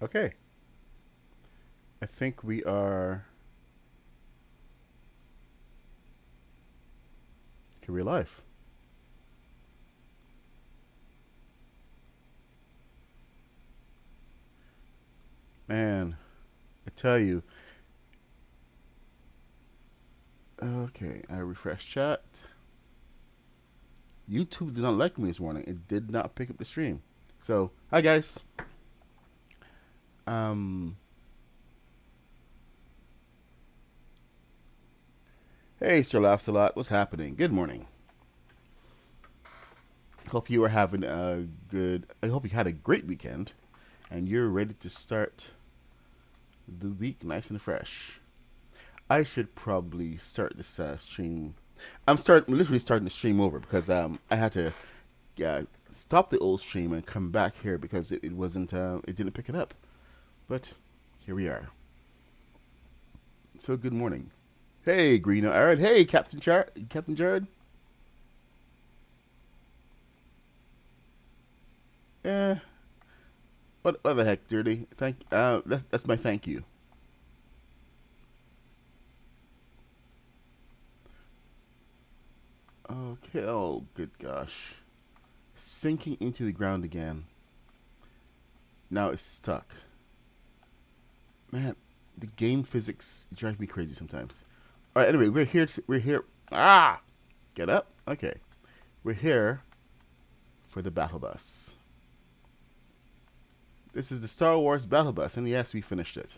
Okay. I think we are. Career life. Man, I tell you. Okay, I refresh chat. YouTube did not like me this morning. It did not pick up the stream. So, hi guys. Um, hey, Sir Laughs a lot. What's happening? Good morning. Hope you are having a good. I hope you had a great weekend, and you're ready to start the week nice and fresh. I should probably start this stream. Literally starting the stream over because I had to stop the old stream and come back here because it wasn't it didn't pick it up. But here we are. So good morning. Hey, Greeno Arid. Hey, Captain Jared. Eh, what the heck, dirty. That's my thank you. Okay. Oh, good gosh. Sinking into the ground again. Now it's stuck. Man, the game physics drive me crazy sometimes. All right. Anyway, we're here. Ah, get up. Okay, we're here for the battle bus. This is the Star Wars battle bus, and yes, we finished it.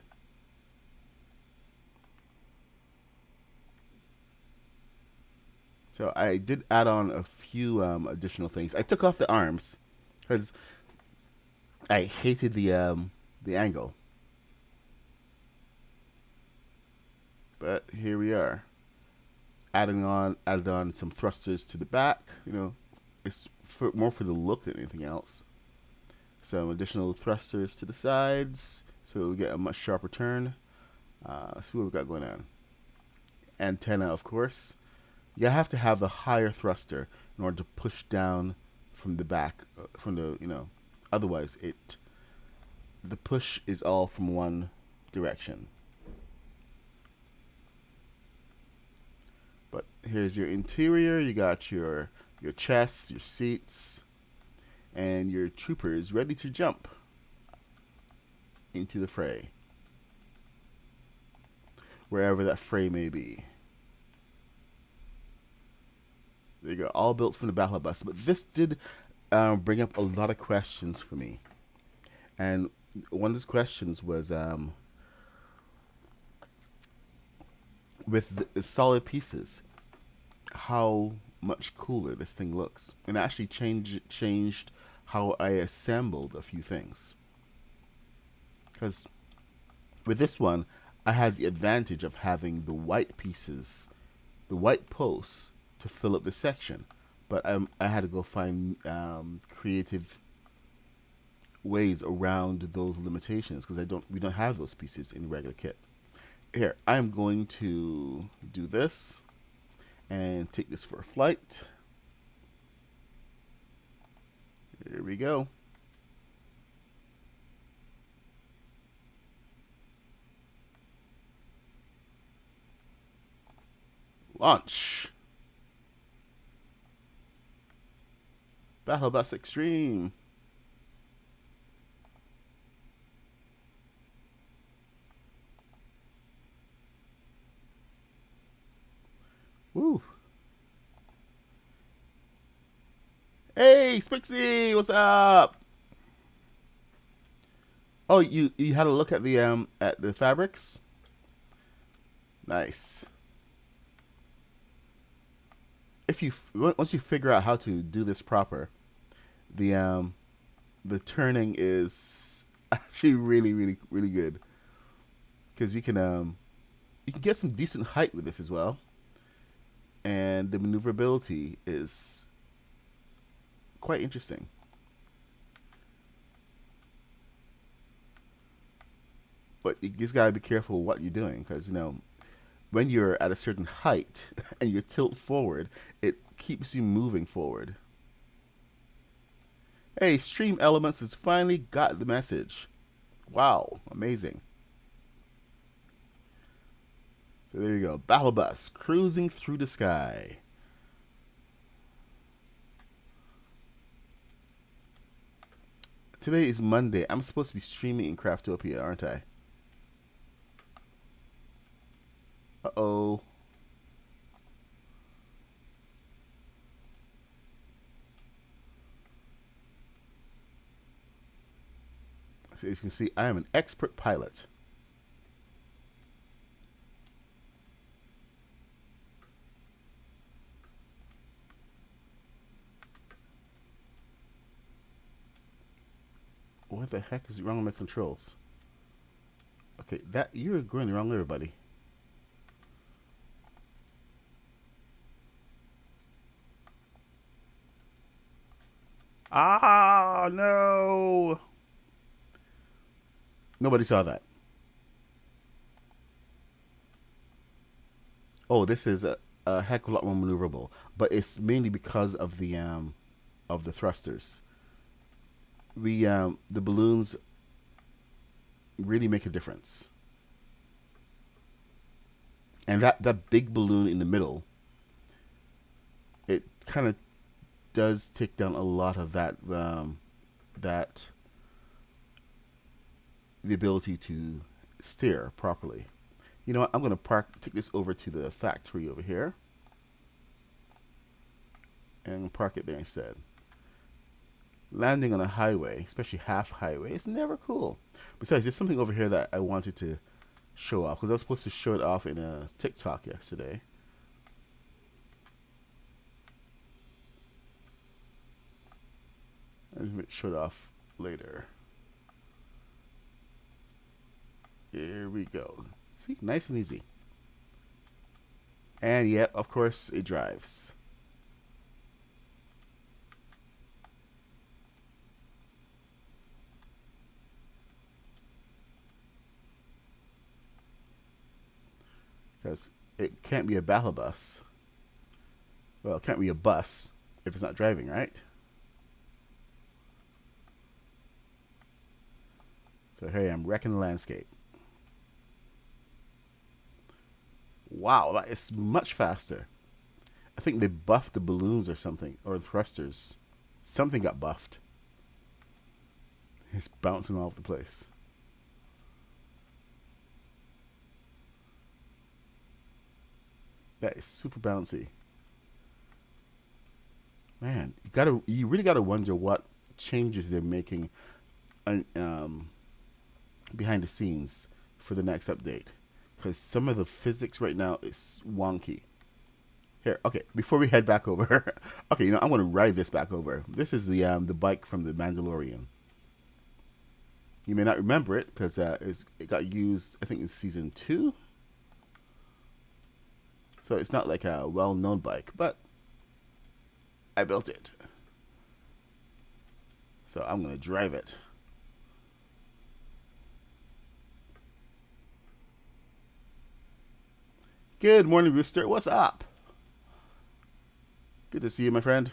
So I did add on a few additional things. I took off the arms because I hated the angle. But here we are, added on some thrusters to the back. It's more for the look than anything else. Some additional thrusters to the sides, so we get a much sharper turn. Let's see what we got going on. Antenna, of course. You have to have a higher thruster in order to push down from the back, from the. Otherwise, the push is all from one direction. But here's your interior. You got your chests, your seats, and your troopers ready to jump into the fray, wherever that fray may be. There you go, all built from the battle bus. But this did bring up a lot of questions for me, and one of those questions was with the solid pieces, how much cooler this thing looks, and actually changed how I assembled a few things. Because with this one, I had the advantage of having the white pieces, the white posts to fill up the section, but I had to go find creative ways around those limitations because we don't have those pieces in the regular kit. Here, I'm going to do this and take this for a flight. Here we go. Launch. Battle Bus Extreme. Woo. Hey, Spixie, what's up? Oh, you had a look at the fabrics? Nice. If you once you figure out how to do this proper, the um the turning is actually really really really good because you can get some decent height with this as well, and the maneuverability is quite interesting. But you just gotta be careful what you're doing because when you're at a certain height and you tilt forward, it keeps you moving forward. Hey, Stream Elements has finally got the message. Wow, amazing. So there you go. Battle bus cruising through the sky. Today is Monday. I'm supposed to be streaming in Craftopia, aren't I? Uh-oh. So as you can see, I am an expert pilot. What the heck is wrong with my controls? Okay, that you're going the wrong way, buddy. Ah, no. Nobody saw that. Oh, this is a heck of a lot more maneuverable, but it's mainly because of the thrusters. We the balloons really make a difference, and that big balloon in the middle, it kind of does take down a lot of that the ability to steer properly. You know what? I'm gonna take this over to the factory over here, and park it there instead. Landing on a highway, especially half highway, is never cool. Besides, there's something over here that I wanted to show off because I was supposed to show it off in a TikTok yesterday. I'll just show it off later. Here we go. See, nice and easy. And yet, of course, it drives. Because it can't be a battle bus. Well, it can't be a bus if it's not driving, right? So here I am wrecking the landscape. Wow, that is much faster. I think they buffed the balloons or something, or the thrusters. Something got buffed. It's bouncing all over the place. That is super bouncy. Man, you really gotta wonder what changes they're making behind the scenes for the next update, because some of the physics right now is wonky. Here, okay, before we head back over, okay, I'm gonna ride this back over. This is the bike from the Mandalorian. You may not remember it because it got used, I think, in season 2. So it's not like a well-known bike, but I built it. So I'm gonna drive it. Good morning, Rooster. What's up? Good to see you, my friend.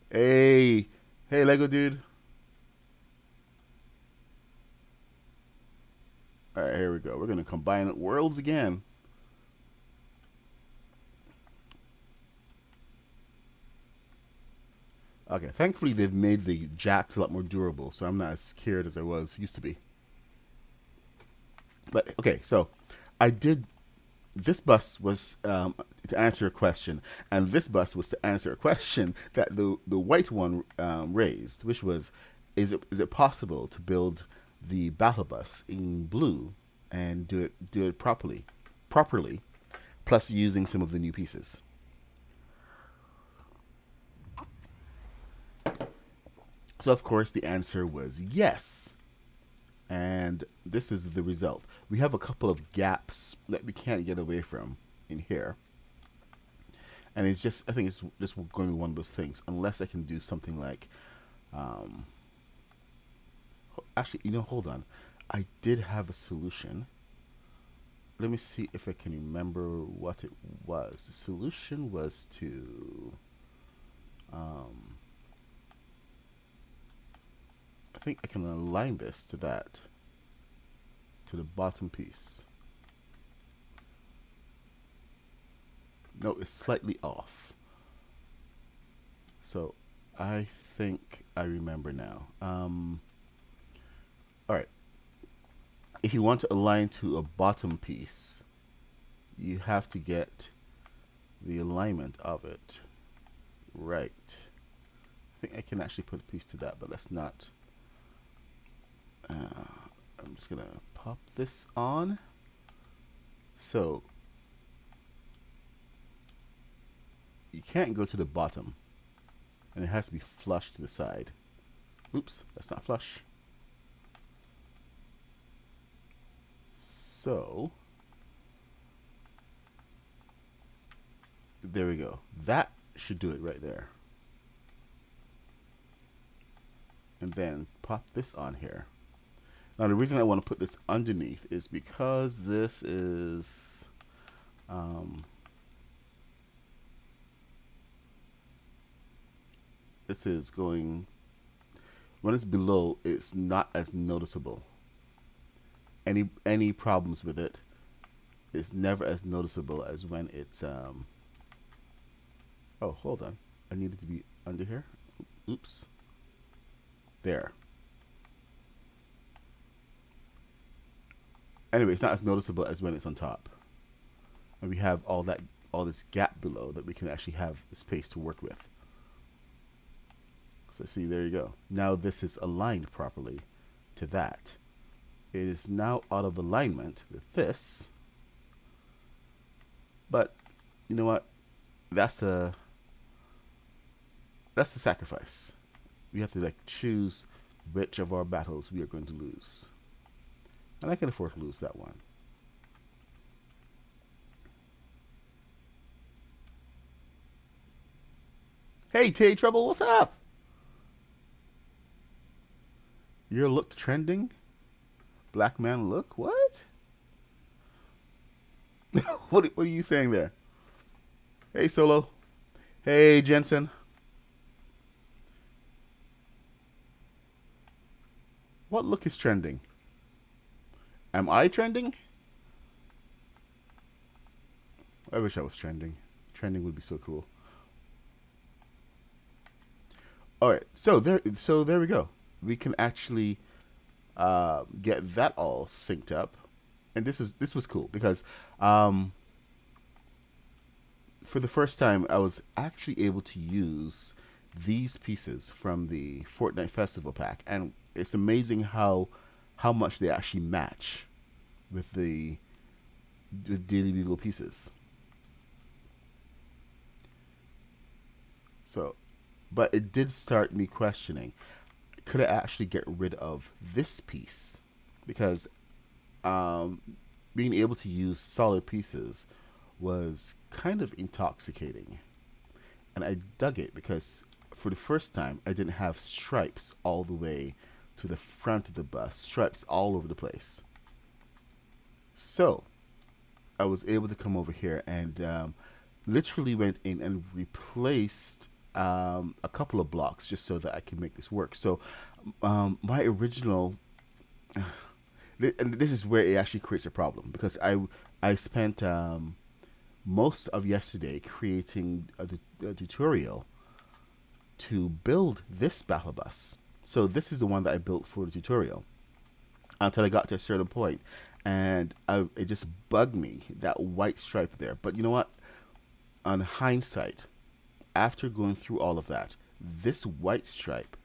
Hey, hey, Lego dude. All right, here we go. We're gonna combine worlds again. Okay, thankfully they've made the jacks a lot more durable, so I'm not as scared as I was used to be. But okay, so I did. This bus was to answer a question, and this bus was to answer a question that the white one raised, which was, is it possible to build the battle bus in blue and do it properly, plus using some of the new pieces. So of course the answer was yes. And this is the result. We have a couple of gaps that we can't get away from in here. And it's just, I think it's just going to be one of those things, unless I can do something like, um, actually, hold on. I did have a solution. Let me see if I can remember what it was. The solution was to, um, I think I can align this to that, to the bottom piece. No, it's slightly off. So I think I remember now. All right. If you want to align to a bottom piece, you have to get the alignment of it right. I think I can actually put a piece to that, but let's not. I'm just gonna pop this on. So you can't go to the bottom, and it has to be flush to the side. Oops, that's not flush. So there we go. That should do it right there. And then pop this on here. Now the reason I want to put this underneath is because this is going, when it's below, it's not as noticeable. Any problems with it, it's never as noticeable as when it's oh, hold on, I need it to be under here. Oops. There. Anyway, it's not as noticeable as when it's on top. And we have all this gap below that we can actually have space to work with. So see, there you go. Now this is aligned properly to that. It is now out of alignment with this. But you know what? That's a sacrifice. We have to like choose which of our battles we are going to lose. And I can afford to lose that one. Hey, Tay Trouble, what's up? Your look trending? Black man look? What? What are you saying there? Hey, Solo. Hey, Jensen. What look is trending? Am I trending? I wish I was trending. Trending would be so cool. All right, so there we go. We can actually get that all synced up, and this was cool because for the first time I was actually able to use these pieces from the Fortnite Festival pack, and it's amazing how much they actually match with the Daily Bugle pieces. So, but it did start me questioning, could I actually get rid of this piece? Because being able to use solid pieces was kind of intoxicating. And I dug it because for the first time, I didn't have stripes all the way to the front of the bus, stripes all over the place. So I was able to come over here and literally went in and replaced a couple of blocks just so that I can make this work. So my original, and this is where it actually creates a problem because I spent most of yesterday creating a tutorial to build this battle bus. So this is the one that I built for the tutorial until I got to a certain point, and it just bugged me, that white stripe there. But you know what? On hindsight, after going through all of that, this white stripe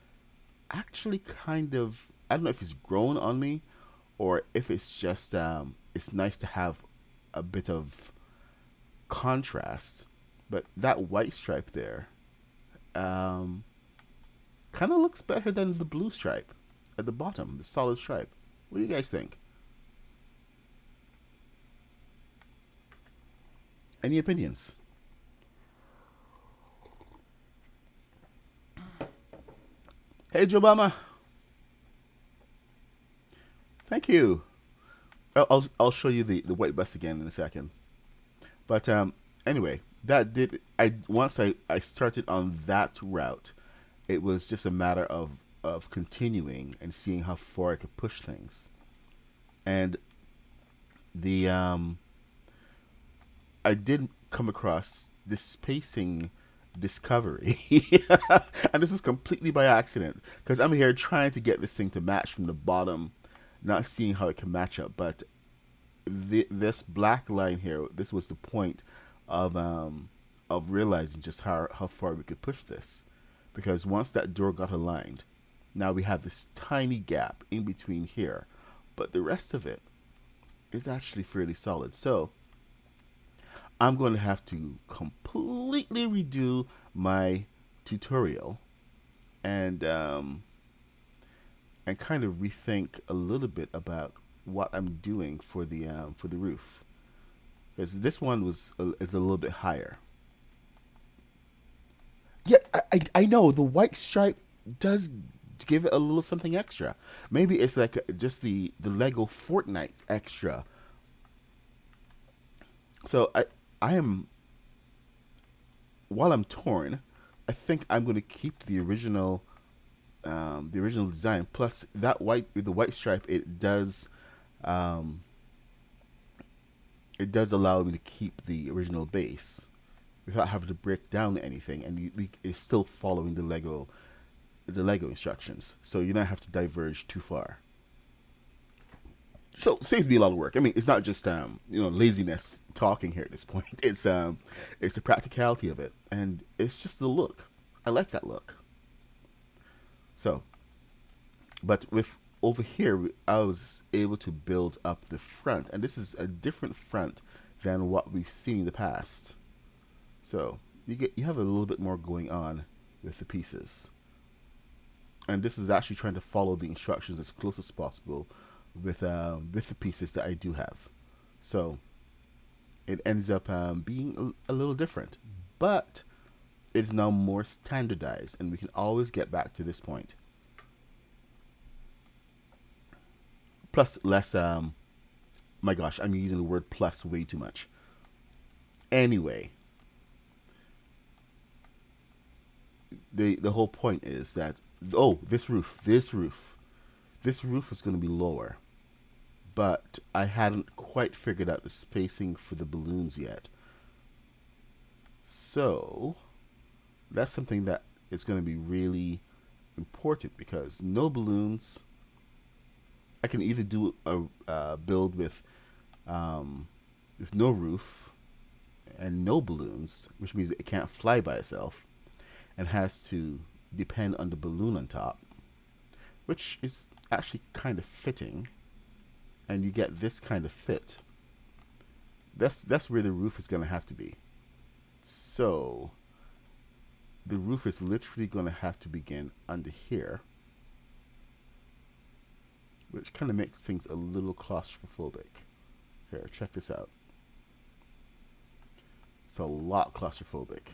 actually kind of, I don't know if it's grown on me or if it's just it's nice to have a bit of contrast, but that white stripe there kind of looks better than the blue stripe at the bottom, the solid stripe. What do you guys think? Any opinions? Hey, Jobama. Thank you. I'll show you the white bus again in a second. But anyway, that did, once I started on that route, it was just a matter of of continuing and seeing how far I could push things. And the I did come across this spacing discovery, and this is completely by accident because I'm here trying to get this thing to match from the bottom, not seeing how it can match up. But this black line here, this was the point of realizing just how far we could push this, because once that door got aligned, now we have this tiny gap in between here, but the rest of it is actually fairly solid. So I'm going to have to completely redo my tutorial and kind of rethink a little bit about what I'm doing for the roof, because this one is a little bit higher. Yeah, I know the white stripe does give it a little something extra. Maybe it's like just the Lego Fortnite extra. So I am, while I'm torn, I think I'm going to keep the original design. Plus that the white stripe, um, it does allow me to keep the original base without having to break down anything, and it's still following the Lego instructions, so you don't have to diverge too far. So it saves me a lot of work. I mean, it's not just laziness talking here at this point. It's the practicality of it, and it's just the look. I like that look. So, but with over here, I was able to build up the front, and this is a different front than what we've seen in the past. So you have a little bit more going on with the pieces, and this is actually trying to follow the instructions as close as possible with the pieces that I do have. So it ends up being a little different, but it's now more standardized, and we can always get back to this point. Plus less my gosh, I'm using the word plus way too much. Anyway, the whole point is that, oh, this roof is going to be lower, but I hadn't quite figured out the spacing for the balloons yet. So that's something that is going to be really important, because no balloons. I can either do a build with no roof and no balloons, which means it can't fly by itself and has to depend on the balloon on top, which is actually kind of fitting, and you get this kind of fit. That's where the roof is going to have to be. So the roof is literally going to have to begin under here, which kind of makes things a little claustrophobic. Here, check this out. It's a lot claustrophobic.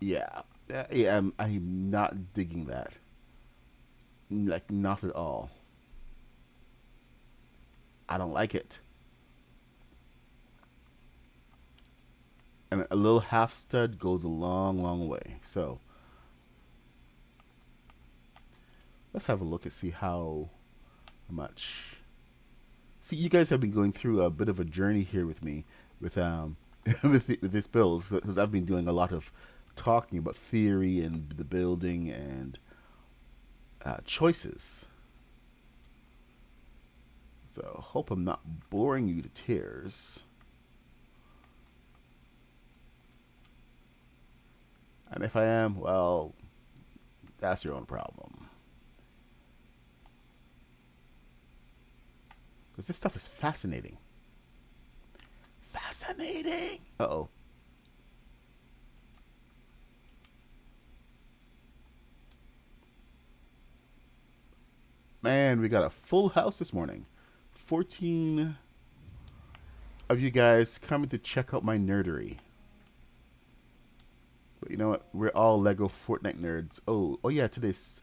Yeah, yeah, I'm not digging that. Like, not at all. I don't like it. And a little half stud goes a long, long way. So let's have a look and see how much. See, you guys have been going through a bit of a journey here with me with with this build, because I've been doing a lot of talking about theory and the building and choices. So hope I'm not boring you to tears. And if I am, well, that's your own problem. Because this stuff is fascinating. Fascinating! Uh-oh. Man, we got a full house this morning. 14 of you guys coming to check out my nerdery. But you know what? We're all Lego Fortnite nerds. Oh yeah, today's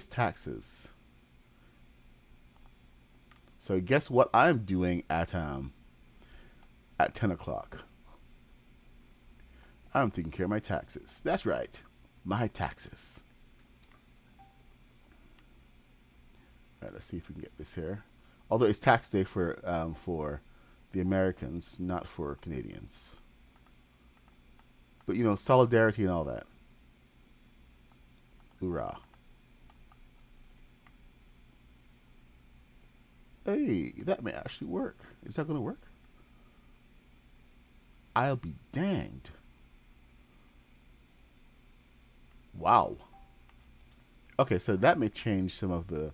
taxes. So guess what I'm doing at 10 o'clock? I'm taking care of my taxes. That's right. My taxes. All right, let's see if we can get this here. Although it's tax day for the Americans, not for Canadians. But you know, solidarity and all that. Hoorah. Hey, that may actually work. Is that going to work? I'll be danged. Wow. Okay, so that may change some of the.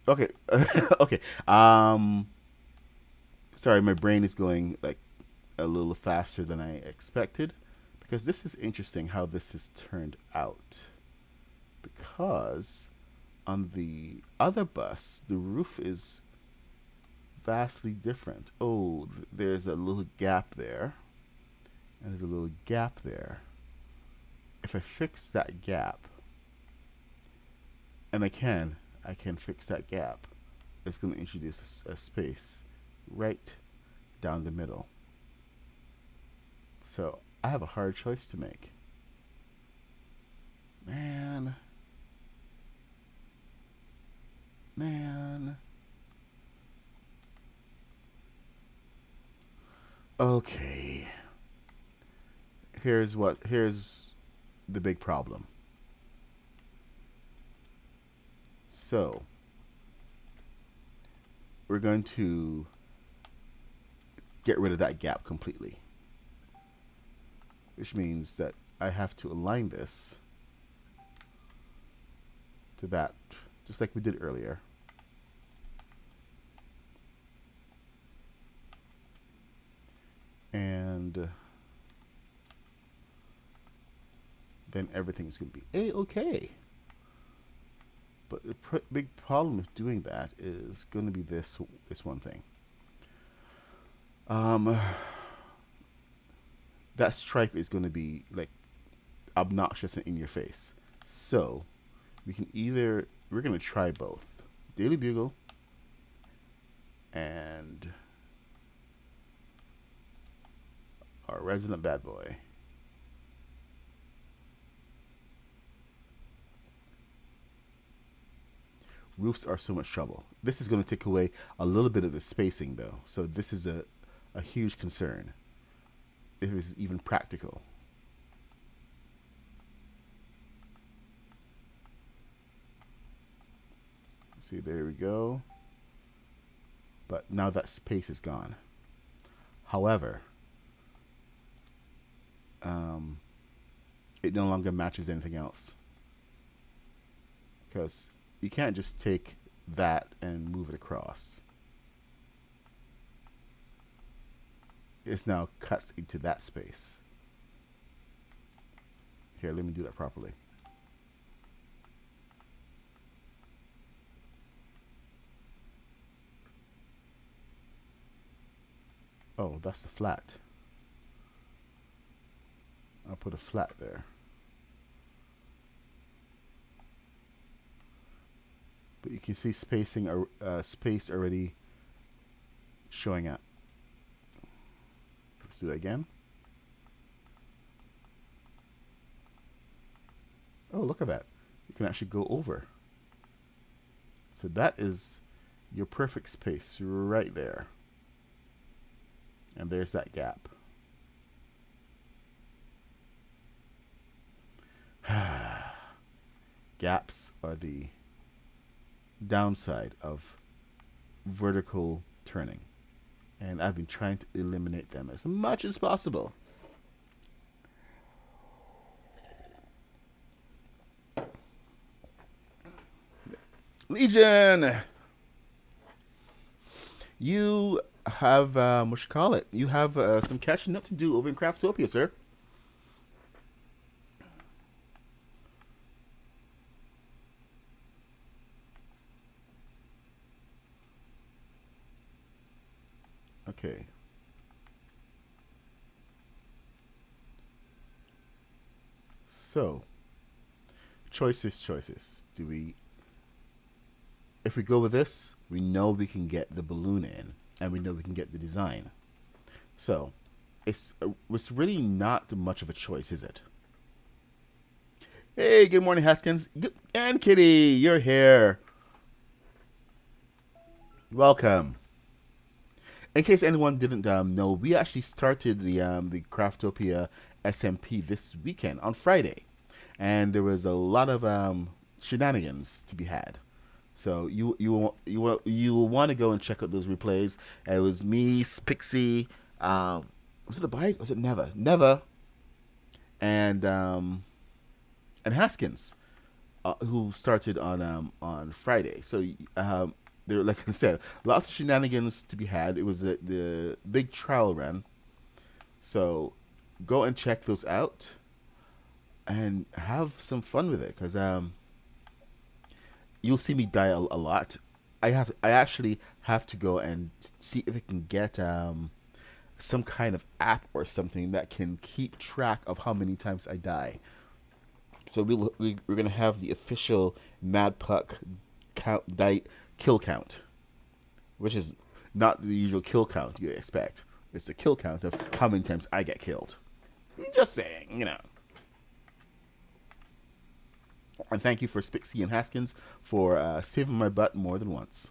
Okay, okay. Sorry, my brain is going like a little faster than I expected because this is interesting how this has turned out. Because on the other bus, the roof is vastly different. Oh, there's a little gap there, and there's a little gap there. If I fix that gap, and I can fix that gap, it's going to introduce a space right down the middle. So I have a hard choice to make. Man. Okay. Here's the big problem. So, we're going to get rid of that gap completely. Which means that I have to align this to that, just like we did earlier. And then everything's going to be A-okay. But the big problem with doing that is going to be this one thing. That stripe is going to be like obnoxious and in your face. So we're going to try both. Daily Bugle and our resident bad boy. Roofs are so much trouble. This is going to take away a little bit of the spacing though. So this is a huge concern. If it's even practical. See, there we go. But now that space is gone. However, it no longer matches anything else. Because you can't just take that and move it across. It's now cuts into that space. Here, let me do that properly. Oh, that's the flat. I'll put a flat there. But you can see spacing, space already showing up. Let's do that again. Oh, look at that. You can actually go over. So that is your perfect space right there. And there's that gap. Gaps are the downside of vertical turning. And I've been trying to eliminate them as much as possible. Legion! You have, what you call it? You have some catching up to do over in Craftopia, sir. Okay. So, choices. If we go with this, we know we can get the balloon in, and we know we can get the design. So, it's really not much of a choice, is it? Hey, good morning, Haskins. And Kitty, you're here. Welcome. In case anyone didn't know, we actually started the Craftopia SMP this weekend on Friday, and there was a lot of shenanigans to be had. So you will want to go and check out those replays. It was me, Pixie, was it a bite? Was it Never, and Haskins, who started on Friday. So there, like I said, lots of shenanigans to be had. It was the big trial run. So go and check those out and have some fun with it, because you'll see me die a lot. I actually have to go and see if I can get some kind of app or something that can keep track of how many times I die. So we're gonna have the official Mad Puck kill count, which is not the usual kill count you expect. It's the kill count of how many times I get killed. Just saying, you know. And thank you for Spixie and Haskins for saving my butt more than once.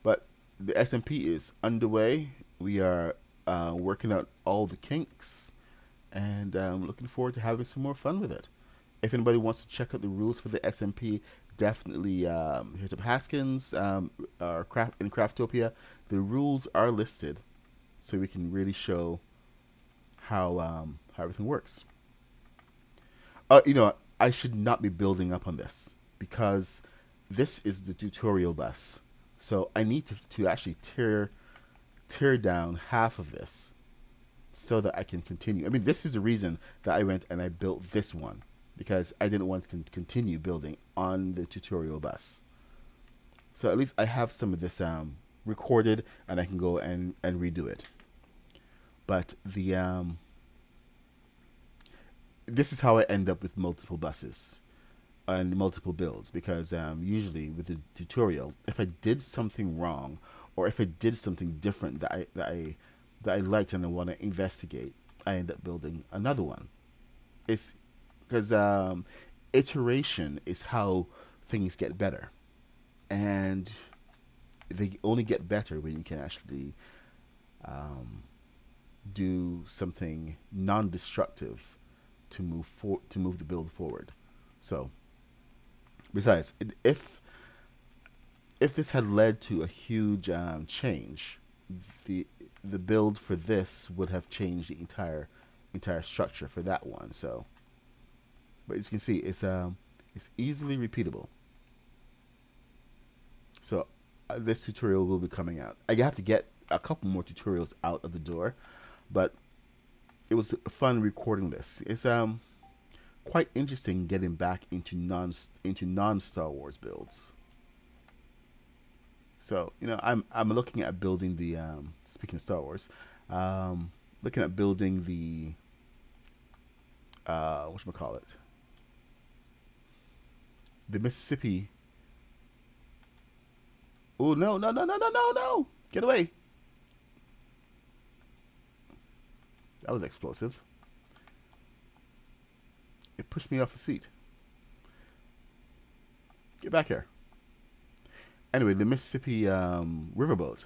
But the SMP is underway. We are working out all the kinks, and looking forward to having some more fun with it. If anybody wants to check out the rules for the SMP, definitely hit up Haskins or in Craftopia. The rules are listed, so we can really show how everything works. I should not be building up on this, because this is the tutorial bus. So I need to actually tear down half of this so that I can continue. I mean, this is the reason that I went and I built this one, because I didn't want to continue building on the tutorial bus. So at least I have some of this recorded, and I can go and redo it. But this is how I end up with multiple buses and multiple builds, because usually with the tutorial, if I did something wrong, or if I did something different that I liked and I want to investigate, I end up building another one. It's because iteration is how things get better, and they only get better when you can actually do something non-destructive to move the build forward. So, besides, if this had led to a huge change, the the build for this would have changed the entire structure for that one. So, but as you can see, it's easily repeatable. So this tutorial will be coming out. I have to get a couple more tutorials out of the door, but it was fun recording this. It's quite interesting getting back into non Star Wars builds. So I'm looking at building the speaking of Star Wars, looking at building the whatchamacallit, the Mississippi. Oh no! Get away! That was explosive. It pushed me off the seat. Get back here. Anyway, the Mississippi riverboat.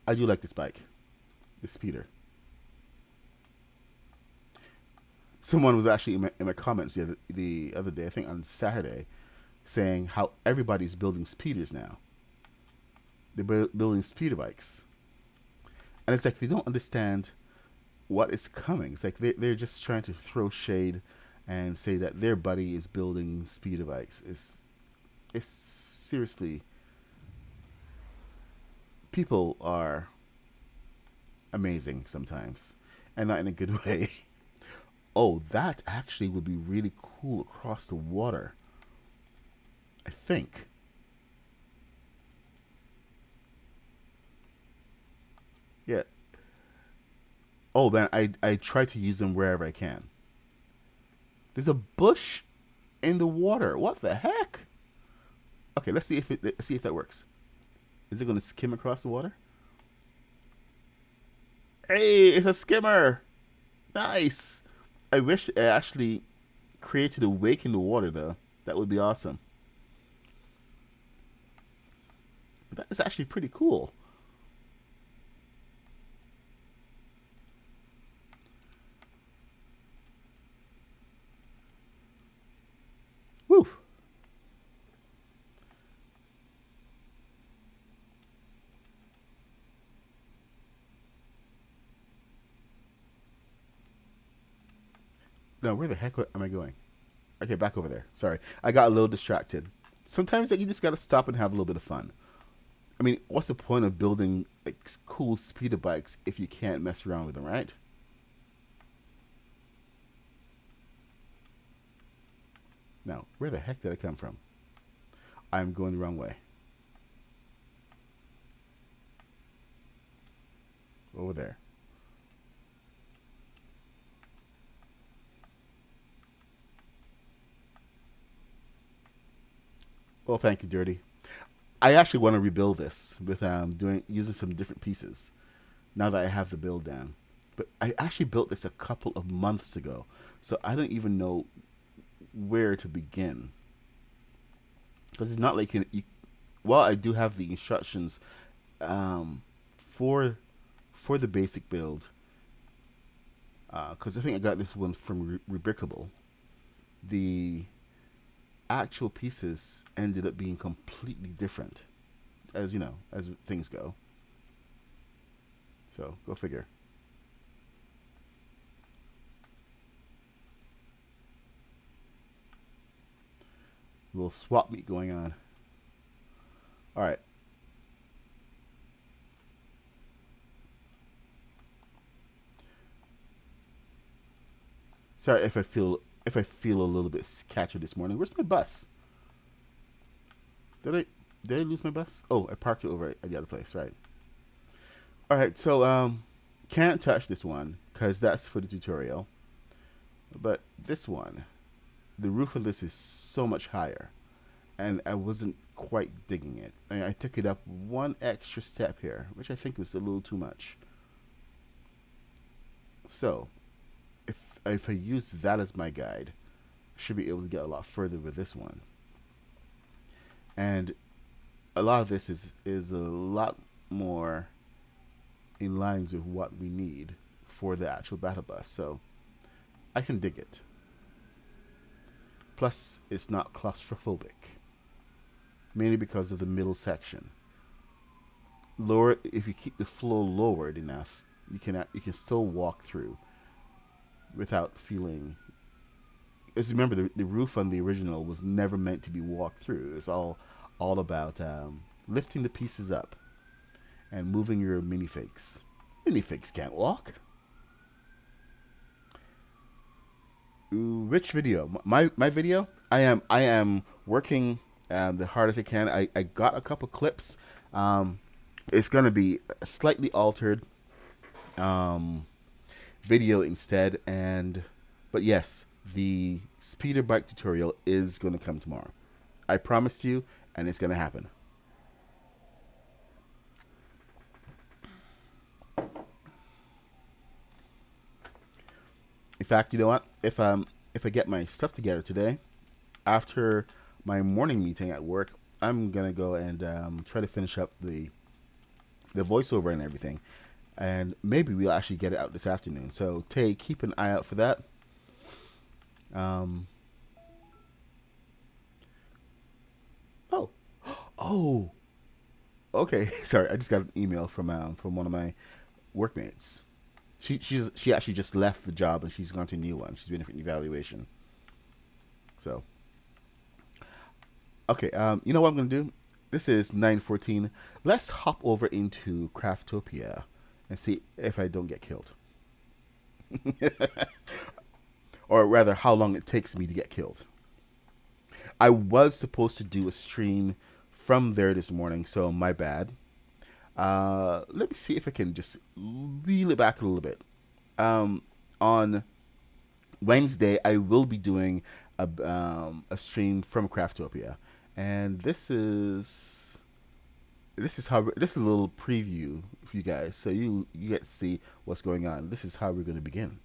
I do like this bike, this speeder. Someone was actually in my comments the other day, I think on Saturday, saying how everybody's building speeders now. They're building speeder bikes. And it's like they don't understand what is coming. It's like they're just trying to throw shade and say that their buddy is building speeder bikes. It's seriously, people are amazing sometimes, and not in a good way. Oh, that actually would be really cool across the water, I think. Yeah. Oh man, I try to use them wherever I can. There's a bush in the water. What the heck? Okay, let's see if that works. Is it going to skim across the water? Hey, it's a skimmer. Nice. I wish it actually created a wake in the water though. That would be awesome. But that is actually pretty cool. Woo. No, where the heck am I going? Okay, back over there. Sorry, I got a little distracted. Sometimes like, you just gotta stop and have a little bit of fun. I mean, what's the point of building like cool speeder bikes if you can't mess around with them, right? Now, where the heck did I come from? I'm going the wrong way. Over there. Well, thank you, Dirty. I actually want to rebuild this with doing using some different pieces. Now that I have the build down, but I actually built this a couple of months ago, so I don't even know where to begin. Because it's not like well, I do have the instructions um, for the basic build. Because I think I got this one from Rubricable. The actual pieces ended up being completely different, as you know, as things go. So go figure. A little swap meet going on. All right. Sorry if I feel a little bit scattered this morning. Where's my bus? Did I did I lose my bus? Oh, I parked it over at the other place. Right. All right. So can't touch this one because that's for the tutorial. But this one, the roof of this is so much higher, and I wasn't quite digging it. I took it up one extra step here, which I think was a little too much. So if I use that as my guide, I should be able to get a lot further with this one. And a lot of this is a lot more in lines with what we need for the actual battle bus. So I can dig it. Plus, it's not claustrophobic, mainly because of the middle section. Lower, if you keep the flow lowered enough, you can still walk through without feeling. As remember, the roof on the original was never meant to be walked through. It's all about lifting the pieces up and moving your minifigs. Minifigs can't walk. Ooh, which video? My video? I am working the hardest I can. I got a couple clips. It's gonna be a slightly altered um, video instead, and but yes, the speeder bike tutorial is gonna come tomorrow. I promised you, and it's gonna happen. In fact, you know what? If I get my stuff together today, after my morning meeting at work, I'm gonna go and try to finish up the voiceover and everything, and maybe we'll actually get it out this afternoon. So Tay, keep an eye out for that. Um, oh, oh, okay. Sorry, I just got an email from one of my workmates. She actually just left the job and she's gone to a new one. She's been for an evaluation. So okay, you know what I'm gonna do? This is 9:14. Let's hop over into Craftopia and see if I don't get killed, or rather, how long it takes me to get killed. I was supposed to do a stream from there this morning, so my bad. Let me see if I can just reel it back a little bit. On Wednesday, I will be doing a stream from Craftopia, And this is a little preview for you guys, so you get to see what's going on. This is how we're going to begin.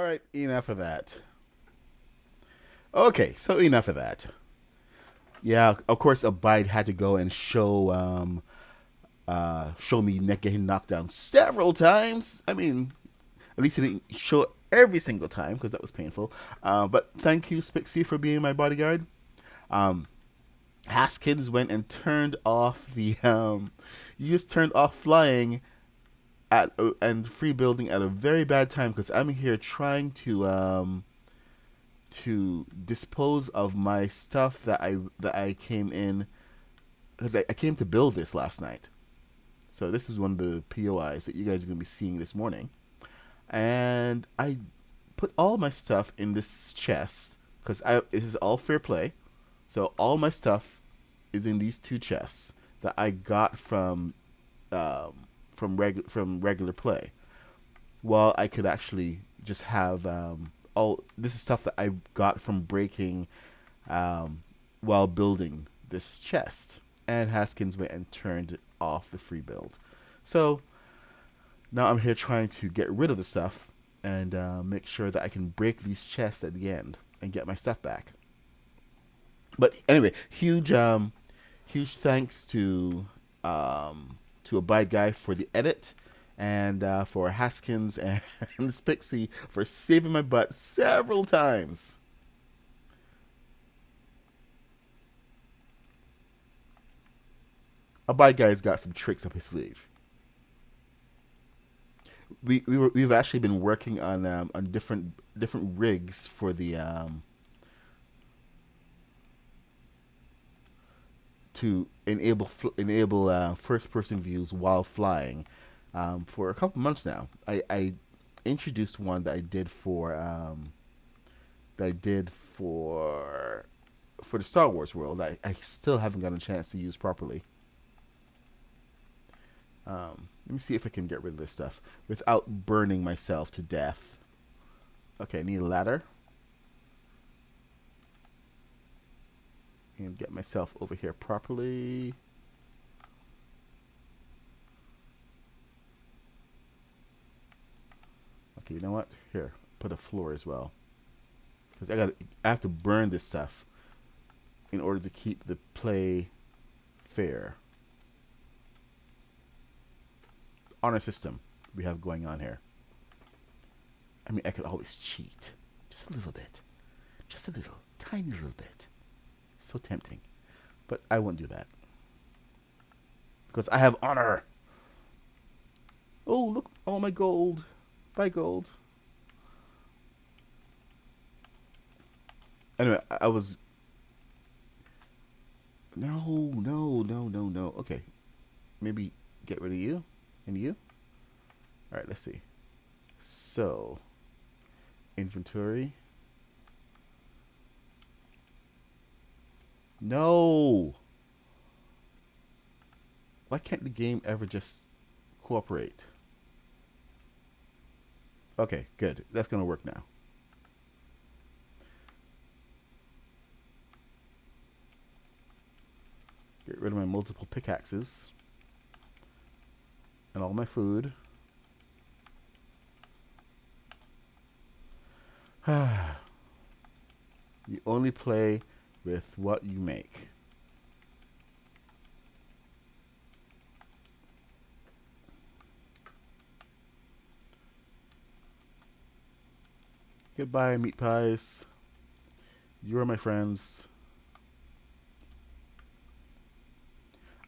right, enough of that. Okay, so enough of that. Yeah, of course, Abide had to go and show me Nick getting knocked down several times. I mean, at least he didn't show every single time because that was painful. But thank you, Spixie, for being my bodyguard. Um, Haskins went and turned off the you just turned off flying at and free building at a very bad time because I'm here trying to dispose of my stuff that I came in because I came to build this last night. So this is one of the POIs that you guys are gonna be seeing this morning, and I put all my stuff in this chest because I this is all fair play. So all my stuff is in these two chests that I got from regular play. Well, I could actually just have all this is stuff that I got from breaking um, while building this chest. And Haskins went and turned off the free build. So now I'm here trying to get rid of the stuff and make sure that I can break these chests at the end and get my stuff back. But anyway, huge thanks to Abide Guy for the edit, and for Haskins and Spixie for saving my butt several times. Abide Guy's got some tricks up his sleeve. We've actually been working on different rigs for the to enable first person views while flying for a couple months now. I introduced one that I did for the Star Wars world. I still haven't gotten a chance to use properly. Let me see if I can get rid of this stuff without burning myself to death. Okay, I need a ladder. And get myself over here properly. Okay, you know what? Here, put a floor as well. Because I have to burn this stuff in order to keep the play fair. Honor system we have going on here. I mean, I could always cheat. Just a little bit. Just a little. Tiny little bit. So tempting. But I won't do that. Because I have honor. Oh, look. All my gold. Buy gold. Anyway, I was... No. Okay. Maybe get rid of you. And you? Alright, let's see. So, inventory. No! Why can't the game ever just cooperate? Okay, good. That's gonna work now. Get rid of my multiple pickaxes. And all my food. You only play with what you make. Goodbye, meat pies. You are my friends.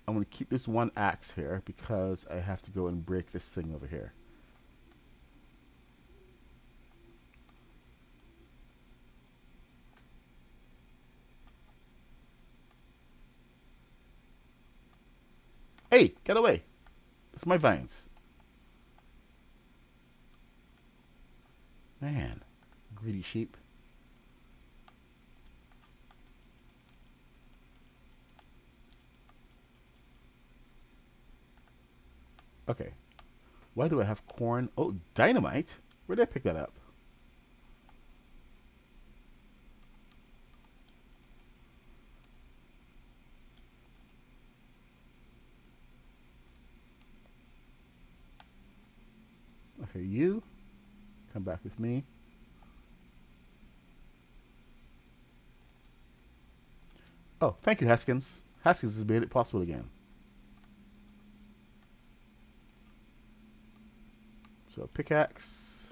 I'm going to keep this one axe here because I have to go and break this thing over here. Hey, get away. It's my vines. Man, greedy sheep. Okay. Why do I have corn? Oh, dynamite? Where did I pick that up? Okay, you come back with me. Oh, thank you, Haskins. Haskins has made it possible again. So pickaxe,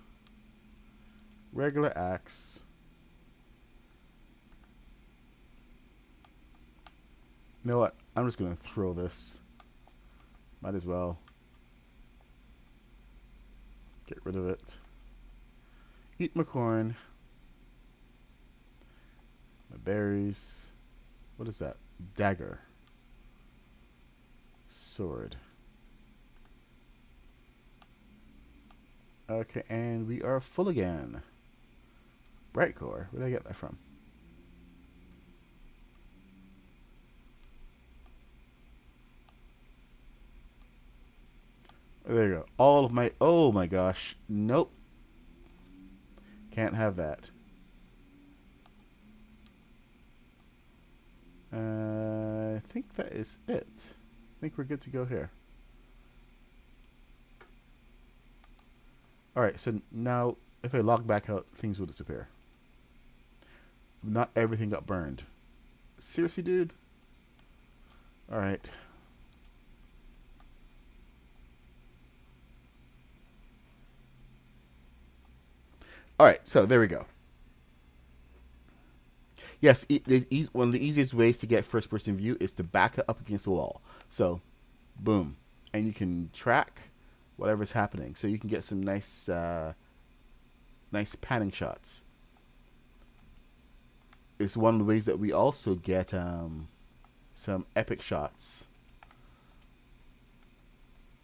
regular axe. You know what? I'm just gonna throw this. Might as well get rid of it. Eat my corn. My berries. What is that? Dagger. Sword. Okay, and we are full again. Bright core. Where did I get that from? There you go. All of my... Oh my gosh. Nope. Can't have that. I think that is it. I think we're good to go here. Alright, so now if I log back out, things will disappear. Not everything got burned. Seriously, dude? Alright. Alright, so there we go. Yes, one of the easiest ways to get first person view is to back it up against the wall. So, boom. And you can track whatever's happening. So you can get some nice nice panning shots. It's one of the ways that we also get some epic shots.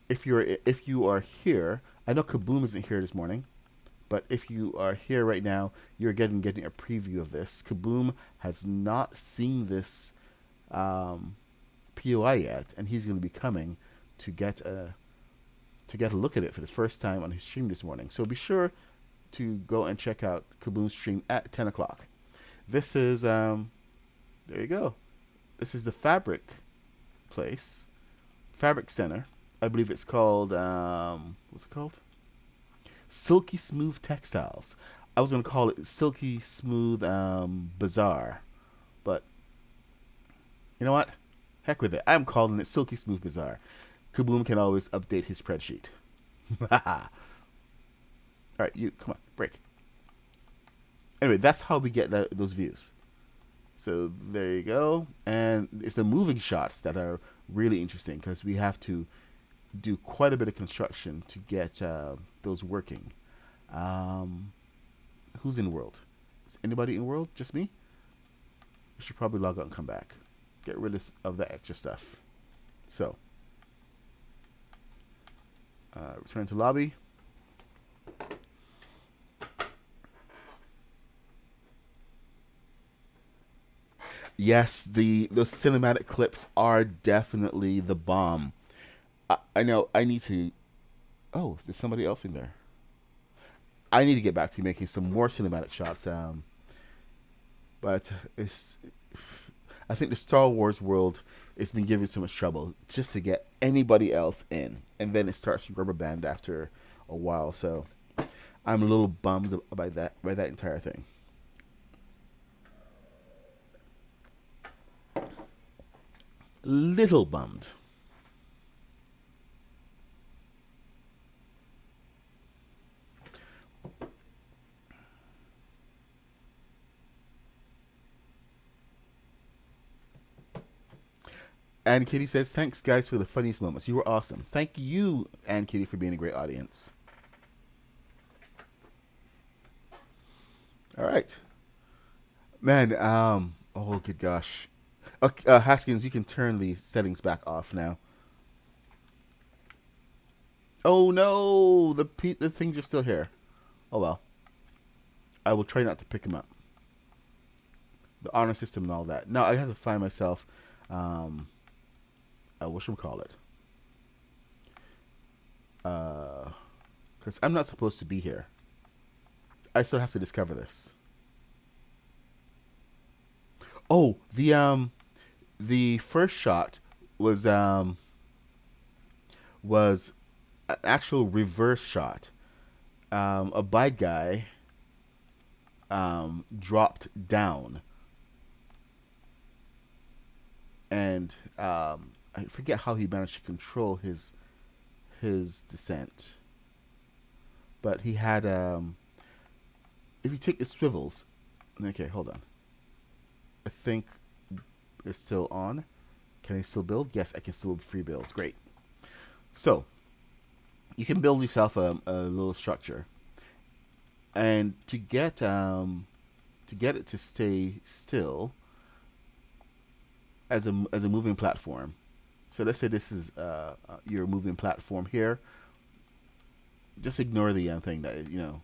If you are here, I know Kaboom isn't here this morning, but if you are here right now, you're getting a preview of this. Kaboom has not seen this POI yet, and he's going to be coming to get a look at it for the first time on his stream this morning. So be sure to go and check out Kaboom's stream at 10 o'clock. This is there you go. This is the fabric place, fabric center. I believe it's called what's it called? Silky Smooth Textiles. I was gonna call it Silky Smooth Bazaar, but you know what? Heck with it. I'm calling it Silky Smooth Bazaar. Kaboom can always update his spreadsheet. All right, you come on, break. Anyway, that's how we get those views. So there you go, and it's the moving shots that are really interesting because we have to do quite a bit of construction to get those working. Who's in world? Is anybody in world? Just me? I should probably log out and come back. Get rid of that extra stuff. So, return to lobby. Yes, those cinematic clips are definitely the bomb. I know. I need to. Oh, there's somebody else in there. I need to get back to making some more cinematic shots. But it's. I think the Star Wars world has been giving so much trouble just to get anybody else in, and then it starts to rubber band after a while. So I'm a little bummed by that entire thing. Little bummed. And Kitty says, thanks, guys, for the funniest moments. You were awesome. Thank you, Ann Kitty, for being a great audience. All right. Man, oh, good gosh. Haskins, you can turn the settings back off now. Oh, no. The things are still here. Oh, well. I will try not to pick them up. The honor system and all that. Now I have to find myself... whatchamacallit. Because I'm not supposed to be here. I still have to discover this. Oh, the first shot was an actual reverse shot. A bad guy dropped down. and I forget how he managed to control his descent, but he had if you take the swivels, okay, hold on. I think it's still on. Can I still build? Yes, I can still free build. Great. So you can build yourself a little structure, and to get it to stay still as a moving platform. So let's say this is your moving platform here. Just ignore the thing that you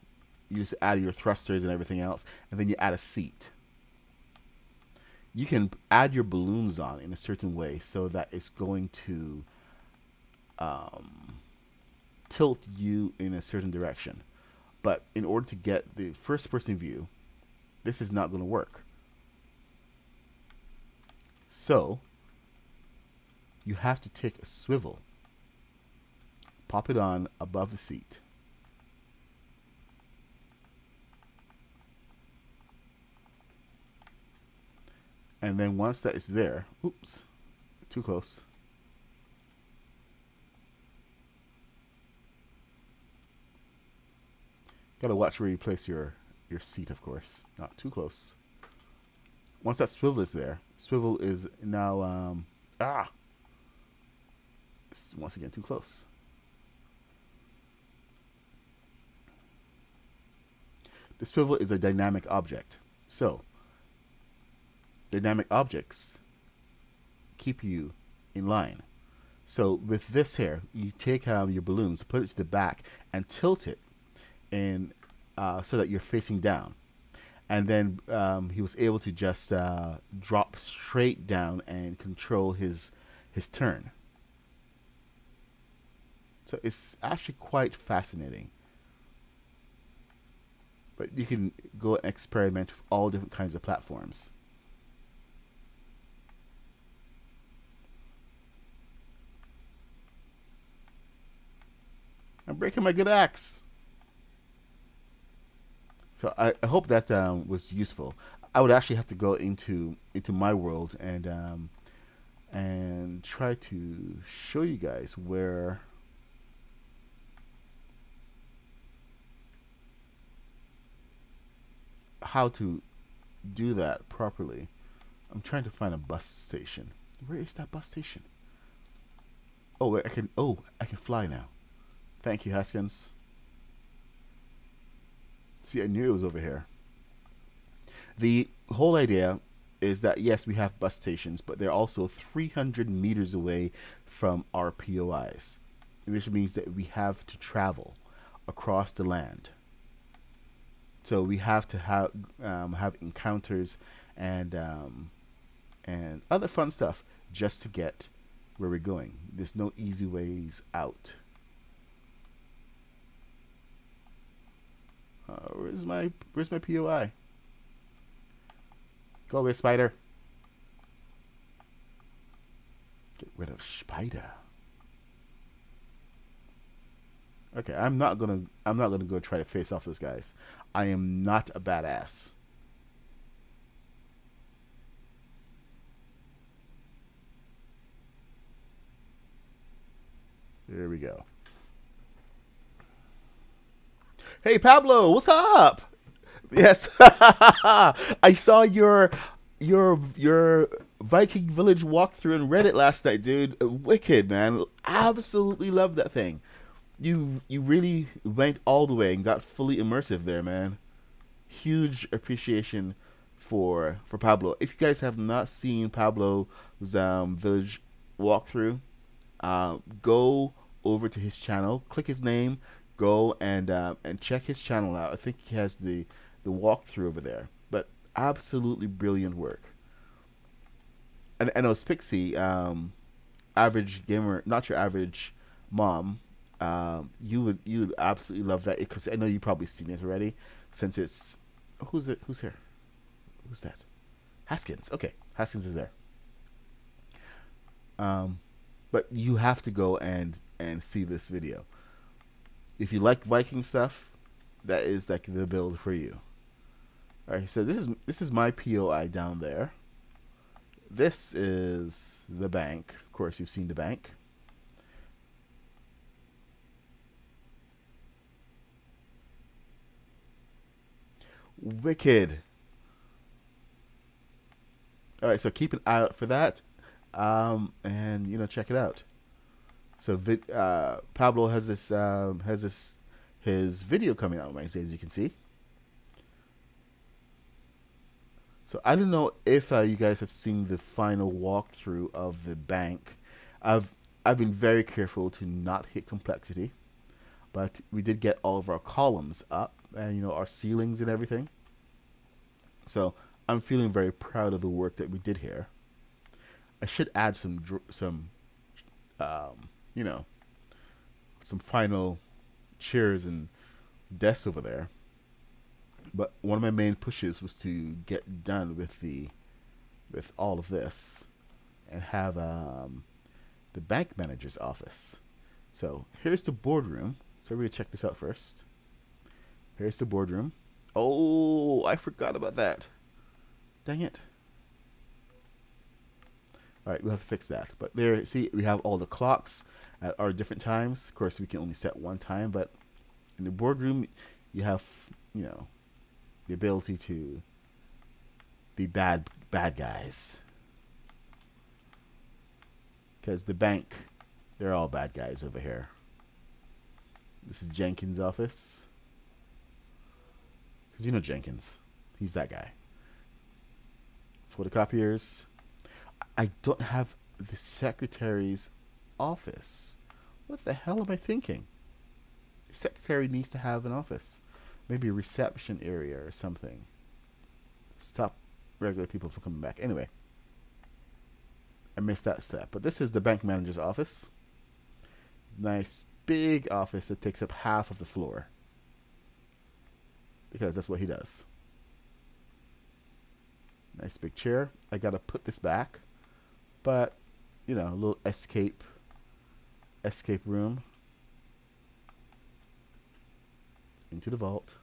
just add your thrusters and everything else, and then you add a seat. You can add your balloons on in a certain way so that it's going to tilt you in a certain direction. But in order to get the first person view, this is not going to work. So you have to take a swivel, pop it on above the seat. And then once that is there, oops, too close. Gotta watch where you place your seat, of course. Not too close. Once that swivel is there, swivel is now, it's once again too close. The swivel is a dynamic object. So, dynamic objects keep you in line. So with this here, you take your balloons, put it to the back, and tilt it in so that you're facing down. And then he was able to just drop straight down and control his turn. So it's actually quite fascinating. But you can go and experiment with all different kinds of platforms. I'm breaking my good axe. So I hope that was useful. I would actually have to go into my world and try to show you guys where how to do that properly. I'm trying to find a bus station. Where is that bus station? Oh, wait, I can fly now. Thank you, Haskins. See, I knew it was over here. The whole idea is that yes, we have bus stations, but they're also 300 meters away from our POIs, which means that we have to travel across the land. So we have to have encounters and other fun stuff just to get where we're going. There's no easy ways out. Where's my POI? Go away, spider. Get rid of spider. Okay, I'm not gonna go try to face off those guys. I am not a badass. There we go. Hey Pablo, what's up? Yes, I saw your Viking Village walkthrough on Reddit last night, dude. Wicked, man. Absolutely love that thing. You really went all the way and got fully immersive there, man. Huge appreciation for Pablo. If you guys have not seen Pablo's village walkthrough, go over to his channel, click his name, go and check his channel out. I think he has the walkthrough over there. But absolutely brilliant work. And I know Spixie, average gamer, not your average mom. You would absolutely love that because I know you've probably seen it already. Since it's who's here? Who's that? Haskins. Okay, Haskins is there. But you have to go and see this video. If you like Viking stuff, that is like the build for you. All right, so this is my POI down there. This is the bank. Of course, you've seen the bank. Wicked. All right, so keep an eye out for that, and check it out. So Pablo has this his video coming out Wednesday, as you can see. So I don't know if you guys have seen the final walkthrough of the bank. I've I've been very careful to not hit complexity, but we did get all of our columns up and our ceilings and everything. So I'm feeling very proud of the work that we did here. I should add some um, you know some final chairs and desks over there. But one of my main pushes was to get done with all of this and have the bank manager's office. So here's the boardroom. So we're gonna check this out first. Here's the boardroom. Oh, I forgot about that. Dang it. All right, we'll have to fix that. But there, see, we have all the clocks at our different times. Of course, we can only set one time, but in the boardroom, you have, you know, the ability to be bad guys. Because the bank, they're all bad guys over here. This is Jenkins' office. Because you know Jenkins. He's that guy. Photocopiers. I don't have the secretary's office. What the hell am I thinking? The secretary needs to have an office. Maybe a reception area or something. Stop regular people from coming back. Anyway, I missed that step. But this is the bank manager's office. Nice big office that takes up half of the floor. Because that's what he does. Nice big chair. I gotta put this back. But, a little escape room. Into the vault.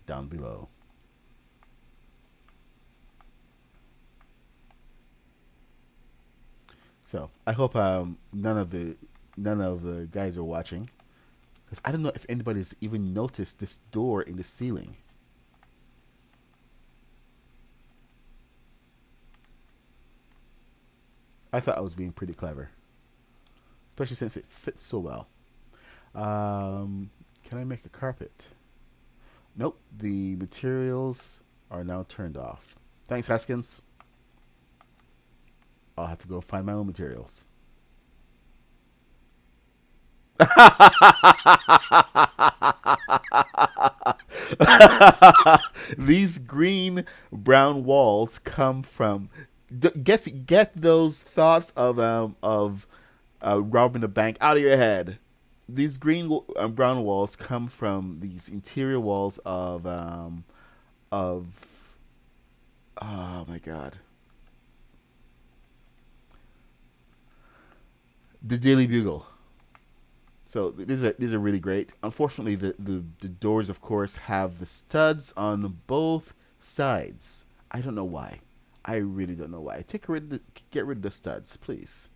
Down below. So I hope none of the guys are watching, because I don't know if anybody's even noticed this door in the ceiling. I thought I was being pretty clever, especially since it fits so well. Can I make a carpet? Nope. The materials are now turned off. Thanks, Haskins. I'll have to go find my own materials. These green brown walls come from get those thoughts of robbing a bank out of your head. These green and brown walls come from these interior walls of oh my god, the Daily Bugle. So these are really great. Unfortunately, the doors, of course, have the studs on both sides. I don't know why. I really don't know why. Get rid of the studs, please.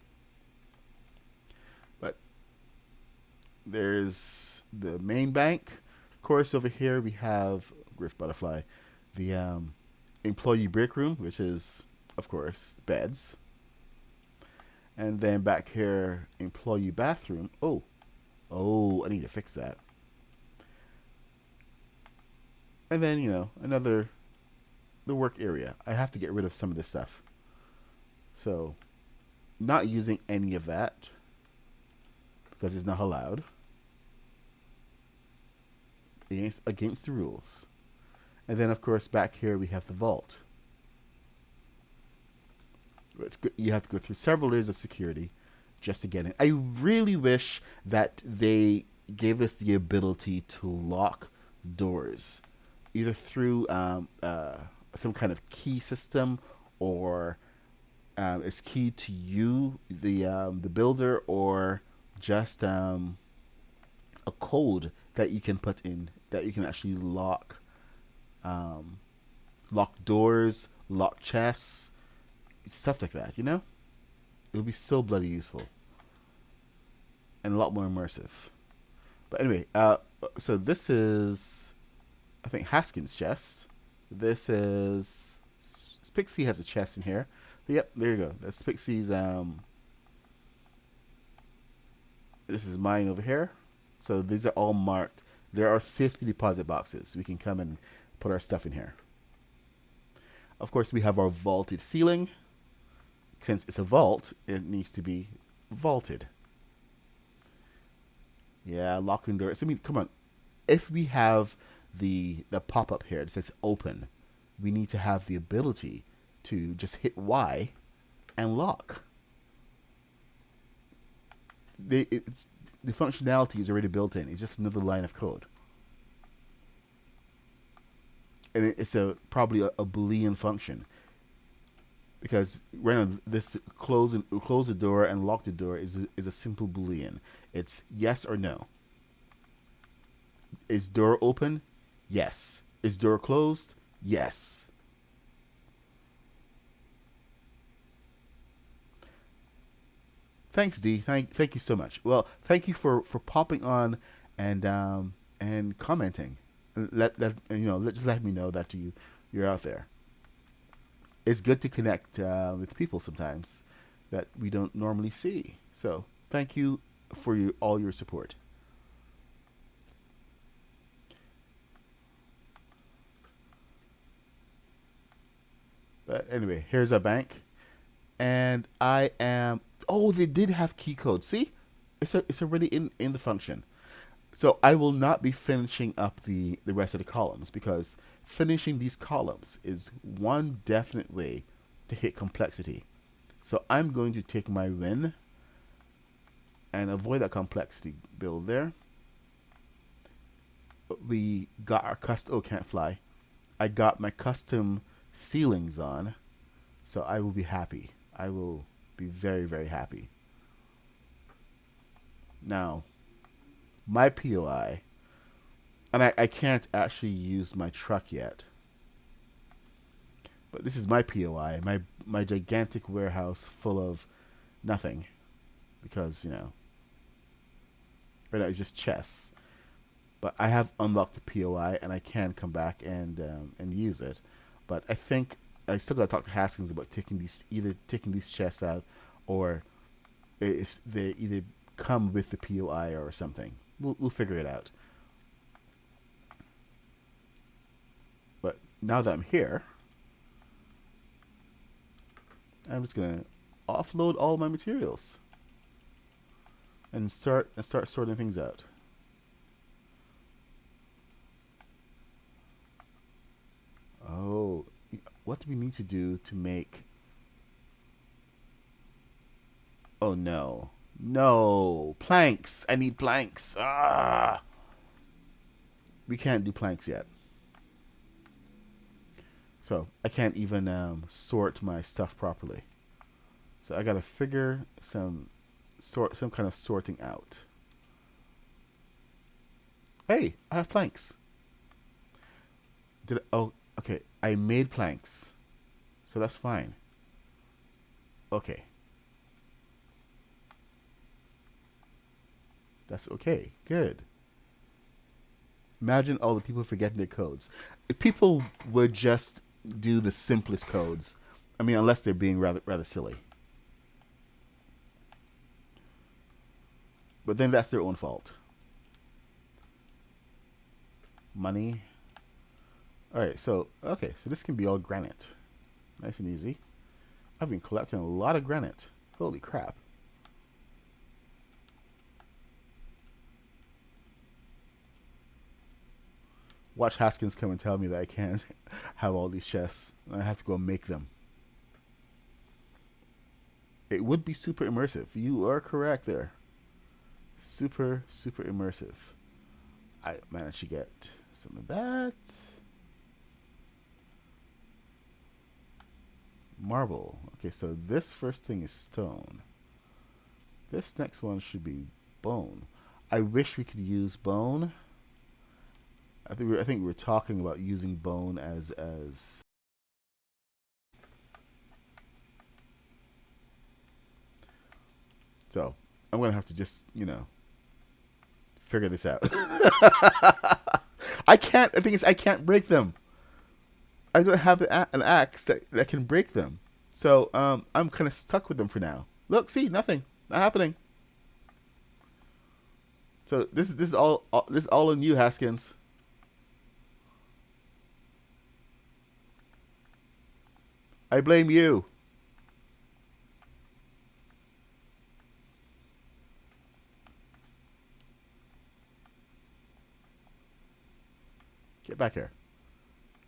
But there's the main bank. Of course, over here we have Griff Butterfly, the employee break room, which is, of course, beds. And then back here, employee bathroom. Oh, I need to fix that. And then, the work area. I have to get rid of some of this stuff. So, not using any of that because it's not allowed. Against the rules. And then, of course, back here we have the vault. You have to go through several layers of security just to get in. I really wish that they gave us the ability to lock doors, either through some kind of key system, or it's key to you, the builder, or just a code that you can put in that you can actually lock doors, lock chests, stuff like that, you know? It would be so bloody useful and a lot more immersive. But anyway, so this is, I think, Haskins' chest. This is Spixie has a chest in here. Yep, there you go. That's Spixie's. This is mine over here. So these are all marked. There are safety deposit boxes. We can come and put our stuff in here. Of course, we have our vaulted ceiling. Since it's a vault, it needs to be vaulted. Yeah, locking doors. I mean, come on. If we have the pop-up here that says open, we need to have the ability to just hit Y and lock. The functionality is already built in. It's just another line of code. And it's probably a Boolean function. Because right now, this close the door and lock the door is a simple Boolean. It's yes or no. Is door open? Yes. Is door closed? Yes. Thanks, D. Thank you so much. Well, thank you for popping on and commenting. Just let me know that you're out there. It's good to connect with people sometimes that we don't normally see. So thank you for all your support. But anyway, here's our bank, and I am. Oh, they did have key codes. See, it's already in the function. So I will not be finishing up the rest of the columns because finishing these columns is one definite way to hit complexity. So I'm going to take my win and avoid that complexity build there. We got our custom. Oh, can't fly. I got my custom ceilings on, so I will be happy. I will be very, very happy. Now, my POI, and I can't actually use my truck yet, but this is my POI, my gigantic warehouse full of nothing, because right now it's just chests. But I have unlocked the POI, and I can come back and use it. But I think I still gotta talk to Haskins about taking these chests out, or they either come with the POI or something. We'll figure it out. But now that I'm here, I'm just gonna offload all my materials and start sorting things out. Oh, what do we need to do to make? Oh no. No. Planks. I need planks. Ah. We can't do planks yet. So I can't even sort my stuff properly. So I gotta figure some kind of sorting out. Hey, I have planks. Oh, okay. I made planks. So that's fine. Okay. That's okay. Good. Imagine all the people forgetting their codes. People would just do the simplest codes. I mean, unless they're being rather silly. But then that's their own fault. Money. Alright, so this can be all granite. Nice and easy. I've been collecting a lot of granite. Holy crap. Watch Haskins come and tell me that I can't have all these chests. I have to go make them. It would be super immersive. You are correct there. Super, super immersive. I managed to get some of that. Marble. Okay, so this first thing is stone. This next one should be bone. I wish we could use bone. I think we were talking about using bone as So I'm gonna have to just, figure this out. I can't. The thing is, I can't break them. I don't have an axe that can break them. So I'm kind of stuck with them for now. Look, see, nothing, not happening. So this is all on you, Haskins. I blame you. Get back here.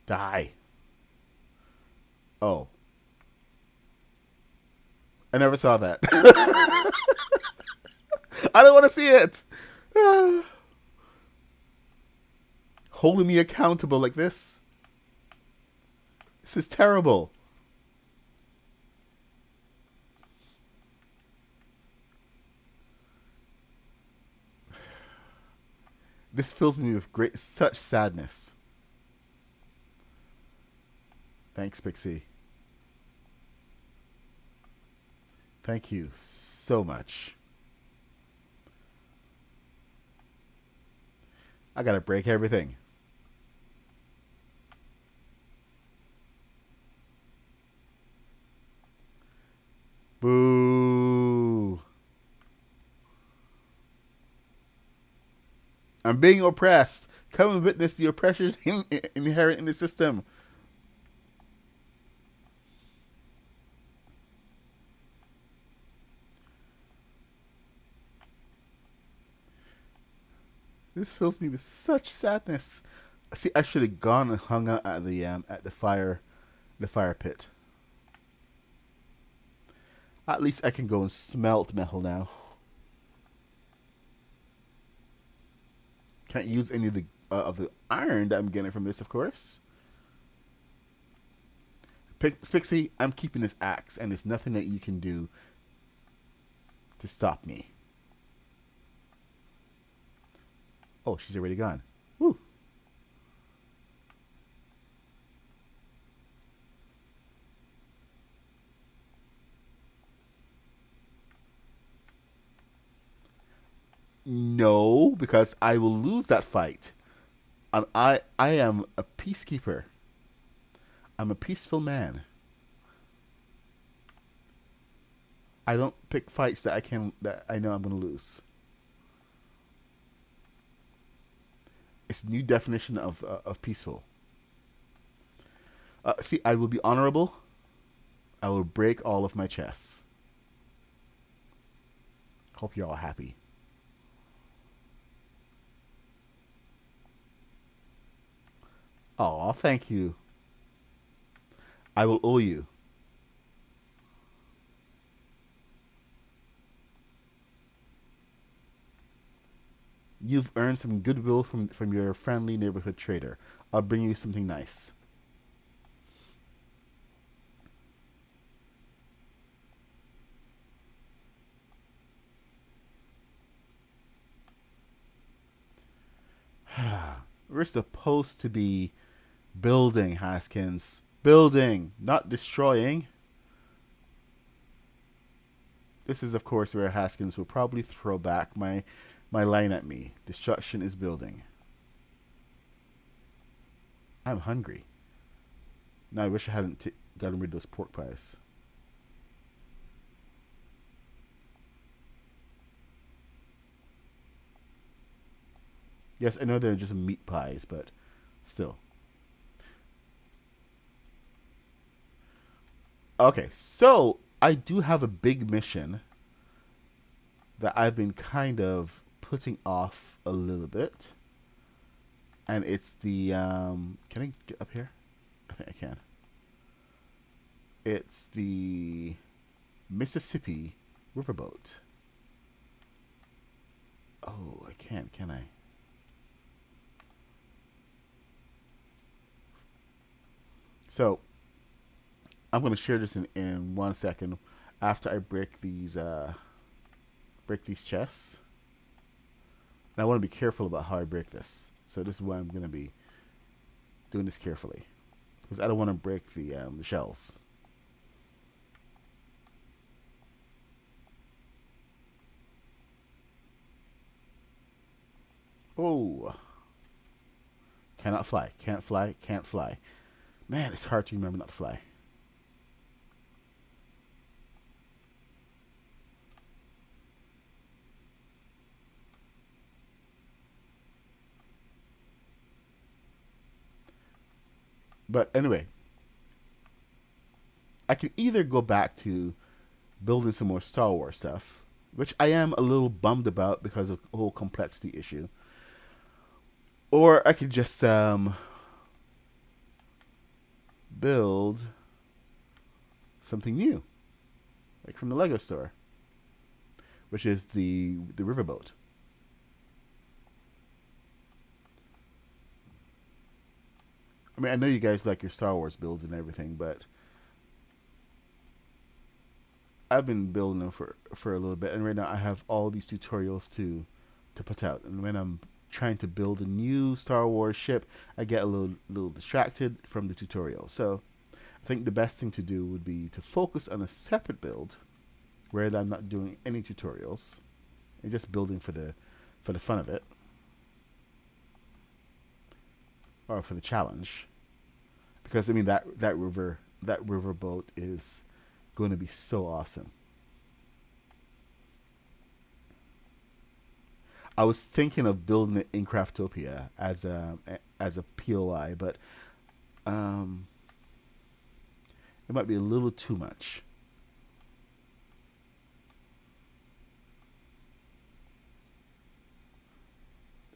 Die. Oh, I never saw that. I don't want to see it. Holding me accountable like this. This is terrible. This fills me with such sadness. Thanks, Pixie. Thank you so much. I gotta break everything. Boo. I'm being oppressed. Come and witness the oppression inherent in the system. This fills me with such sadness. See, I should have gone and hung out at the fire pit. At least I can go and smelt metal now. Can't use any of the iron that I'm getting from this, of course. Spixie, I'm keeping this axe, and there's nothing that you can do to stop me. Oh, she's already gone. Woo. No, because I will lose that fight. And I am a peacekeeper. I'm a peaceful man. I don't pick fights that I know I'm gonna lose. It's a new definition of peaceful. See, I will be honorable. I will break all of my chests. Hope you're all happy. Aw, thank you. I will owe you. You've earned some goodwill from your friendly neighborhood trader. I'll bring you something nice. We're supposed to be building, Haskins. Building, not destroying. This is, of course, where Haskins will probably throw back my line at me. Destruction is building. I'm hungry. Now I wish I hadn't gotten rid of those pork pies. Yes, I know they're just meat pies, but still. Okay, so I do have a big mission that I've been kind of putting off a little bit. And it's the can I get up here? I think I can. It's the Mississippi Riverboat. Oh, I can't, can I? So I'm gonna share this in 1 second after I break these chests. And I want to be careful about how I break this. So this is why I'm gonna be doing this carefully, because I don't want to break the shells. Oh, cannot fly, can't fly, can't fly. Man, it's hard to remember not to fly. But anyway, I can either go back to building some more Star Wars stuff, which I am a little bummed about because of the whole complexity issue, or I could just build something new, like from the Lego store, which is the riverboat. I mean, I know you guys like your Star Wars builds and everything, but I've been building them for a little bit, and right now I have all these tutorials to put out. And when I'm trying to build a new Star Wars ship, I get a little distracted from the tutorial. So I think the best thing to do would be to focus on a separate build where I'm not doing any tutorials and just building for the fun of it or for the challenge. Because I mean that river boat is going to be so awesome. I was thinking of building it in Craftopia as a POI, but um, it might be a little too much.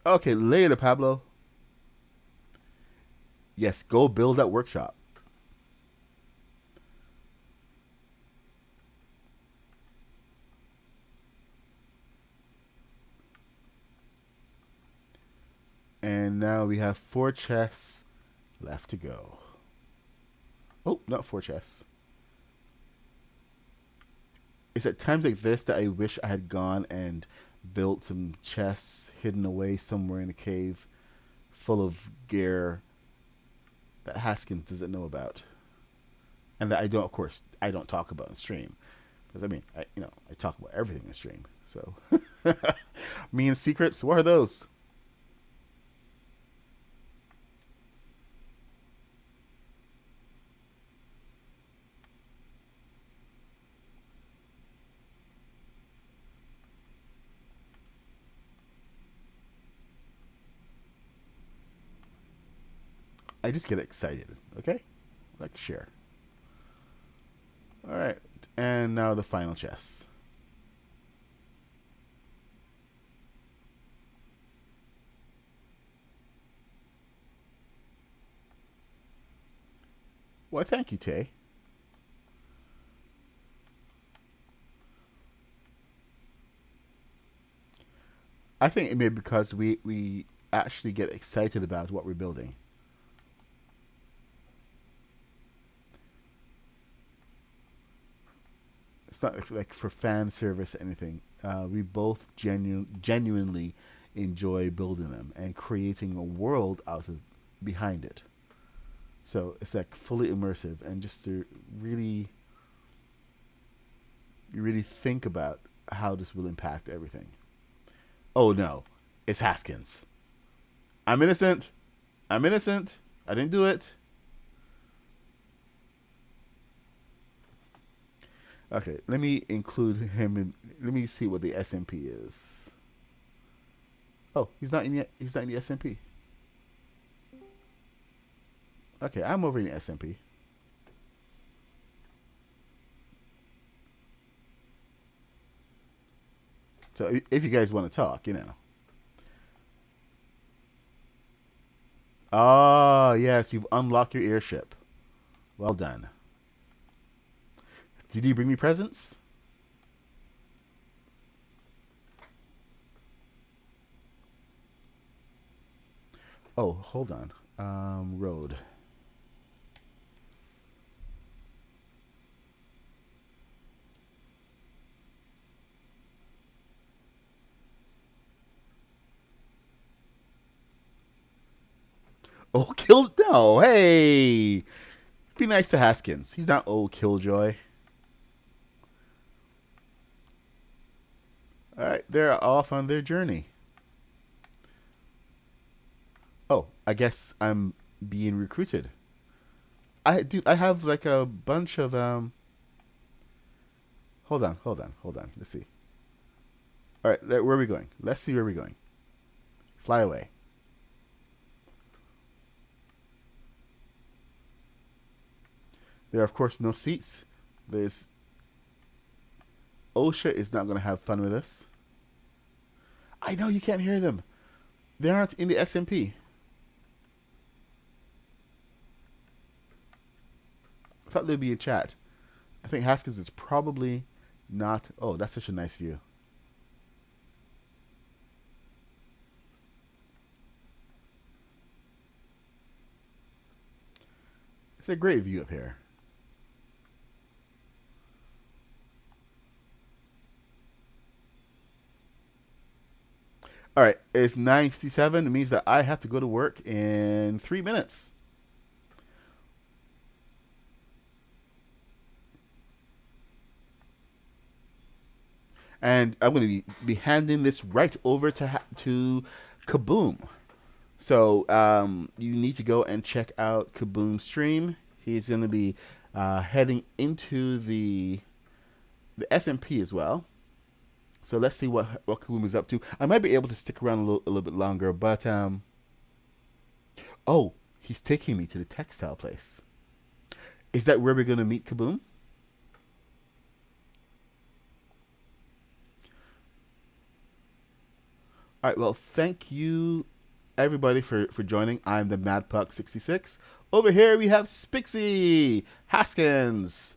Okay, later, Pablo. Yes, go build that workshop. And now we have 4 chests left to go. Oh, not 4 chests. It's at times like this that I wish I had gone and built some chests hidden away somewhere in a cave full of gear that Haskins doesn't know about. And that I don't, of course, I don't talk about in stream. Because I mean, I talk about everything in stream. So, me and secrets, what are those? I just get excited. Okay, I like to share. All right, and now the final chess. Well, thank you, Tay. I think it may be because we actually get excited about what we're building. It's not like for fan service or anything. We both genuinely enjoy building them and creating a world out of behind it. So it's like fully immersive and just to really think about how this will impact everything. Oh no, it's Haskins. I'm innocent. I'm innocent. I didn't do it. Okay, let me include him in. Let me see what the SMP is. Oh, he's not in yet. He's not in the SMP. Okay, I'm over in the SMP. So if you guys want to talk. Ah, yes, you've unlocked your airship. Well done. Did he bring me presents? Oh, hold on. Road. Oh, kill no. Hey, be nice to Haskins. He's not old Killjoy. All right, they're off on their journey. Oh, I guess I'm being recruited. I have like a bunch of hold on. Let's see. All right, where are we going? Let's see where we're going. Fly away. There are of course no seats. There's OSHA is not going to have fun with us. I know you can't hear them. They aren't in the SMP. I thought they'd be in chat. I think Haskins is probably not. Oh, that's such a nice view. It's a great view up here. All right, it's 9:57. It means that I have to go to work in 3 minutes. And I'm going to be handing this right over to Kaboom. So you need to go and check out Kaboom's stream. He's going to be heading into the SMP as well. So let's see what Kaboom is up to. I might be able to stick around a little bit longer, but oh, he's taking me to the textile place. Is that where we're going to meet Kaboom? All right. Well, thank you, everybody, for joining. I'm the MadPuck66. Over here we have Spixie Haskins.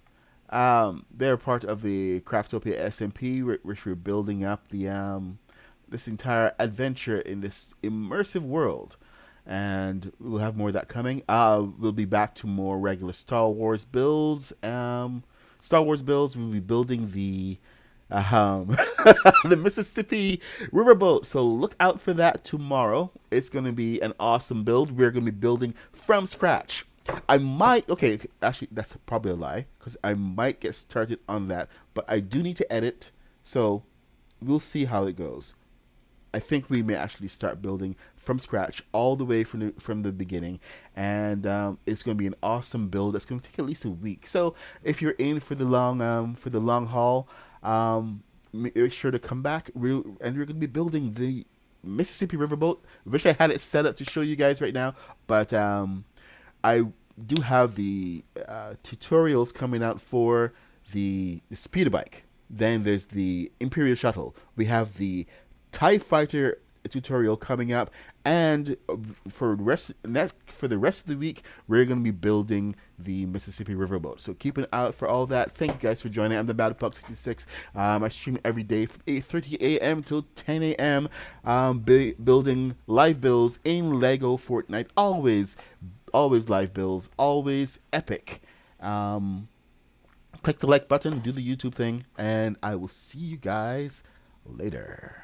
They're part of the Craftopia SMP, which we're building up this entire adventure in this immersive world. And we'll have more of that coming. We'll be back to more regular Star Wars builds. Star Wars builds. We'll be building the Mississippi Riverboat. So look out for that tomorrow. It's going to be an awesome build. We're going to be building from scratch. I might, okay, actually, that's probably a lie because I might get started on that, but I do need to edit. So we'll see how it goes. I think we may actually start building from scratch all the way from the beginning, and it's going to be an awesome build. That's going to take at least a week. So if you're in for the long haul, make sure to come back. We're going to be building the Mississippi Riverboat. Wish I had it set up to show you guys right now, but I do have the tutorials coming out for the speeder bike. Then there's the Imperial Shuttle. We have the TIE Fighter tutorial coming up, and for the rest of the week, we're going to be building the Mississippi Riverboat. So keep an eye out for all that. Thank you guys for joining. I'm the MadPuck66. I stream every day from 8:30 a.m. till 10 a.m. Building live builds in Lego Fortnite. Always live builds. Always epic. Click the like button, do the YouTube thing, and I will see you guys later.